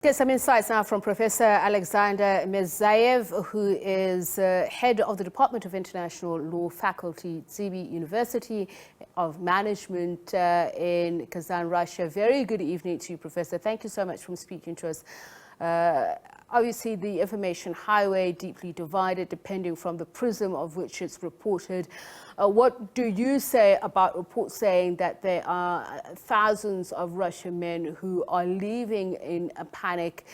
Get some insights now from Professor Alexander Mezyaev, who is head of the Department of International Law Faculty, TISBI University of Management in Kazan, Russia. Very good evening to you, Professor. Thank you so much for speaking to us. Obviously, the information highway deeply divided depending from the prism of which it's reported. What do you say about reports saying that there are thousands of Russian men who are leaving in a panic,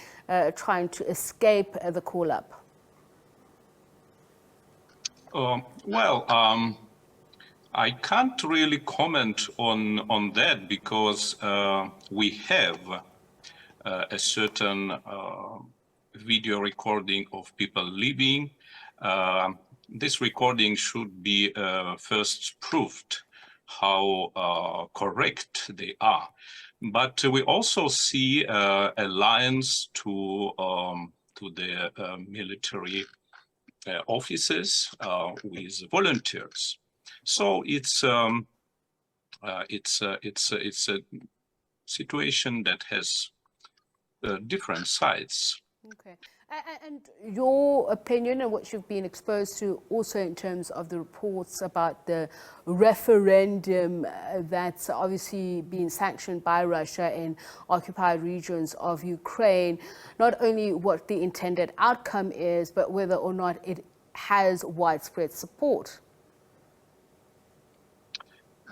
trying to escape the call-up? I can't really comment on that because we have a certain video recording of people leaving. This recording should be first proved how correct they are. But we also see alliance to the military offices with volunteers. So it's a situation that has different sides. Okay. And your opinion and what you've been exposed to also in terms of the reports about the referendum that's obviously been sanctioned by Russia in occupied regions of Ukraine, not only what the intended outcome is, but whether or not it has widespread support.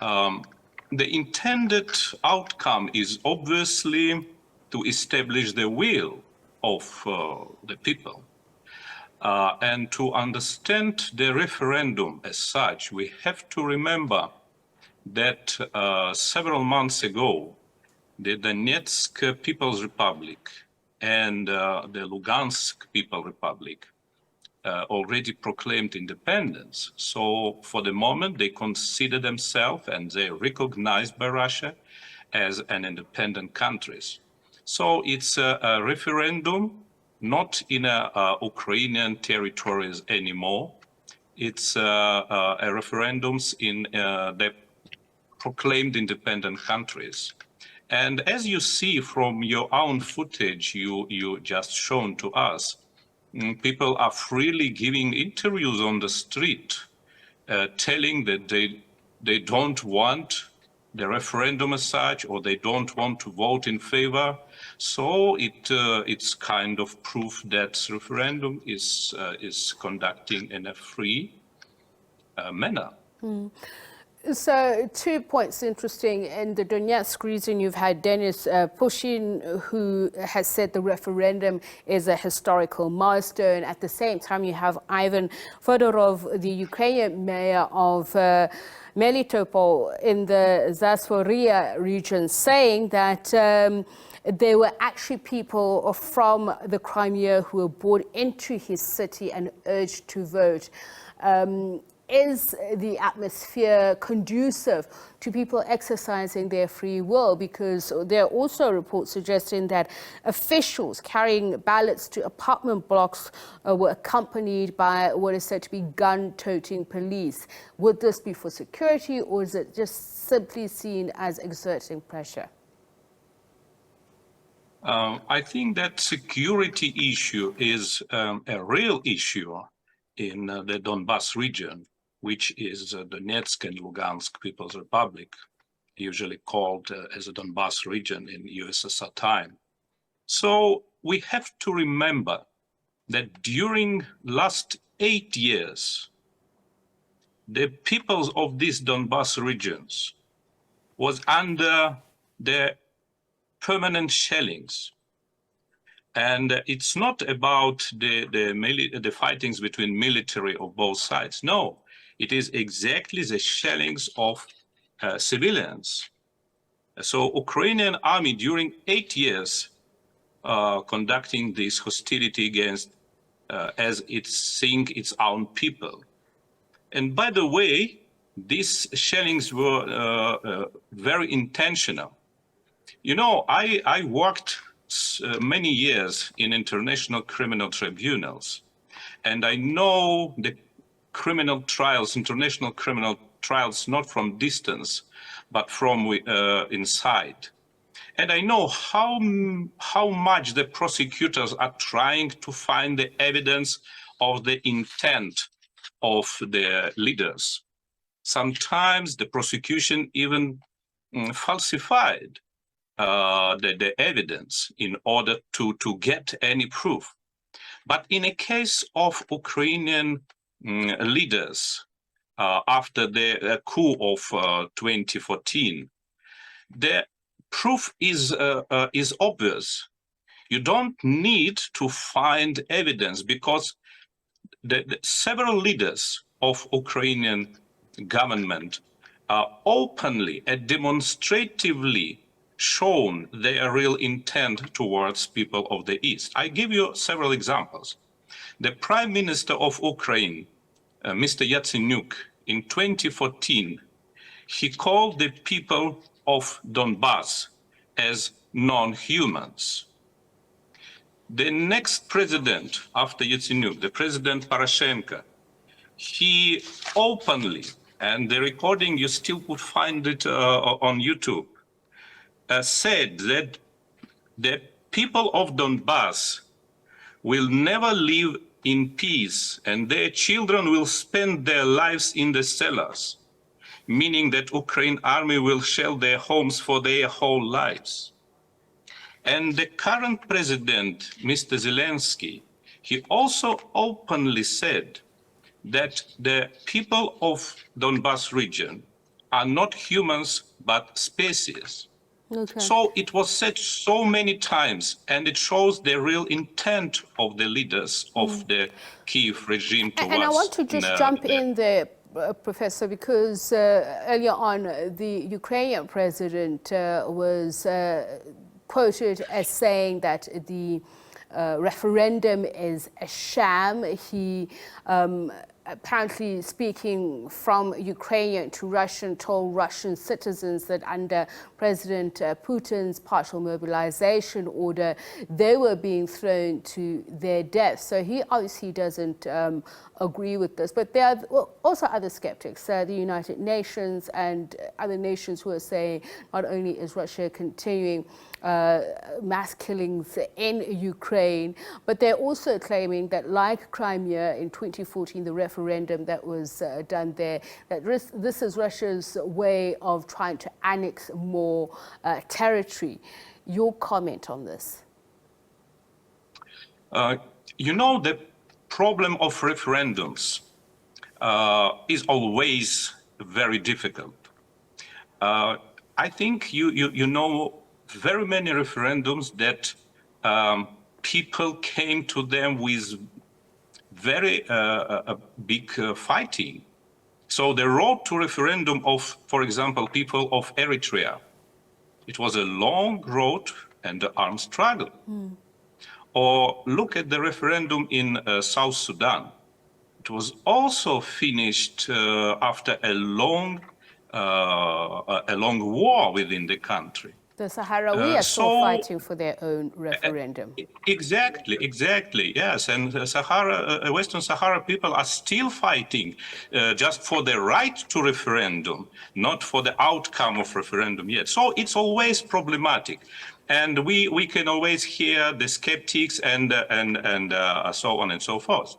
The intended outcome is obviously to establish the will of the people. And to understand the referendum as such, we have to remember that several months ago, the Donetsk People's Republic and the Luhansk People's Republic already proclaimed independence. So for the moment, they consider themselves and they're recognized by Russia as an independent countries. So it's a referendum, not in Ukrainian territories anymore. It's a referendums in the proclaimed independent countries. And as you see from your own footage you just shown to us, people are freely giving interviews on the street, telling that they don't want the referendum as such, or they don't want to vote in favor. So it's kind of proof that referendum is conducting in a free manner. So 2 points interesting. In the Donetsk region, you've had Denis Pushkin, who has said the referendum is a historical milestone. At the same time, you have Ivan Fedorov, the Ukrainian mayor of Melitopol in the Zaporizhzhia region, saying that there were actually people from the Crimea who were brought into his city and urged to vote. Is the atmosphere conducive to people exercising their free will? Because there are also reports suggesting that officials carrying ballots to apartment blocks were accompanied by what is said to be gun-toting police. Would this be for security, or is it just simply seen as exerting pressure? I think that security issue is a real issue in the Donbas region, which is Donetsk and Luhansk People's Republic, usually called as a Donbas region in USSR time. So we have to remember that during last 8 years, the peoples of these Donbas regions was under the permanent shellings. And it's not about the fightings between military of both sides. No, it is exactly the shellings of civilians. So Ukrainian army during 8 years conducting this hostility against, as it think, its own people. And by the way, these shellings were very intentional. You know, I worked many years in international criminal tribunals, and I know the criminal trials, international criminal trials, not from distance, but from inside. And I know how much the prosecutors are trying to find the evidence of the intent of the leaders. Sometimes the prosecution even falsified the evidence in order to get any proof. But in a case of Ukrainian leaders after the coup of 2014, the proof is obvious. You don't need to find evidence because the several leaders of Ukrainian government openly and demonstratively shown their real intent towards people of the East. I give you several examples. The Prime Minister of Ukraine, Mr. Yatsenyuk, in 2014, he called the people of Donbass as non-humans. The next president after Yatsenyuk, the President Poroshenko, he openly, and the recording you still could find it on YouTube, said that the people of Donbass will never live in peace and their children will spend their lives in the cellars, meaning that Ukraine army will shell their homes for their whole lives. And the current president, Mr. Zelensky, he also openly said that the people of Donbas region are not humans, but species. Okay. So it was said so many times, and it shows the real intent of the leaders of the Kiev regime towards... And I want to just jump in there, Professor, because earlier on, the Ukrainian president was quoted as saying that the referendum is a sham. He apparently speaking from Ukrainian to Russian, told Russian citizens that under President Putin's partial mobilization order, they were being thrown to their death. So he obviously doesn't agree with this. But there are also other skeptics, the United Nations and other nations who are saying not only is Russia continuing mass killings in Ukraine, but they're also claiming that, like Crimea in 2014, the referendum that was done there, that this is Russia's way of trying to annex more territory. Your comment on this? You know, the problem of referendums is always very difficult. I think you know very many referendums that people came to them with very big fighting. So the road to referendum of, for example, people of Eritrea, it was a long road and an armed struggle. Or look at the referendum in South Sudan. It was also finished after a long war within the country. The Sahrawi are still fighting for their own referendum. Exactly, yes. And Western Sahara people are still fighting just for the right to referendum, not for the outcome of referendum yet. So it's always problematic. And we can always hear the skeptics and so on and so forth.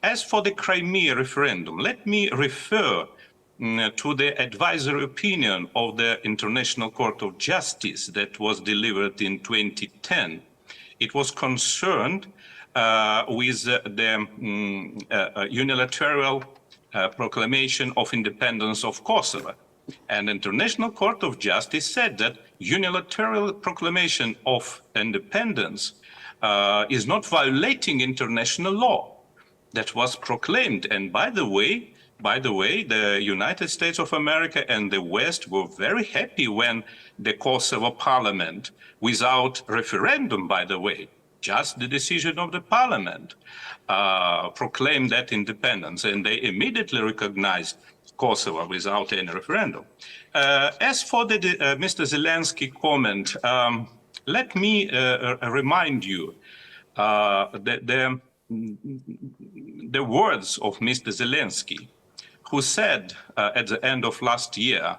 As for the Crimea referendum, let me refer to the advisory opinion of the International Court of Justice that was delivered in 2010. It was concerned with the unilateral proclamation of independence of Kosovo. And the International Court of Justice said that unilateral proclamation of independence is not violating international law that was proclaimed. And by the way, the United States of America and the West were very happy when the Kosovo parliament, without referendum, by the way, just the decision of the parliament, proclaimed that independence, and they immediately recognized Kosovo without any referendum. As for the Mr. Zelensky comment, let me remind you the words of Mr. Zelensky, who said at the end of last year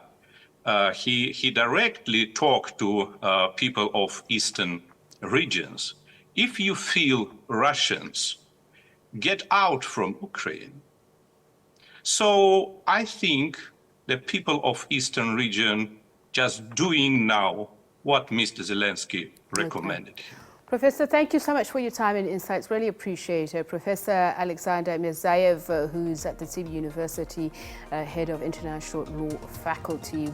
he directly talked to people of eastern regions. If you feel Russians, get out from Ukraine. So I think the people of eastern region just doing now what Mr. Zelensky recommended. Okay. Professor, thank you so much for your time and insights. Really appreciate it. Professor Alexander Mezyaev, who's at the TISBI University, head of international law faculty.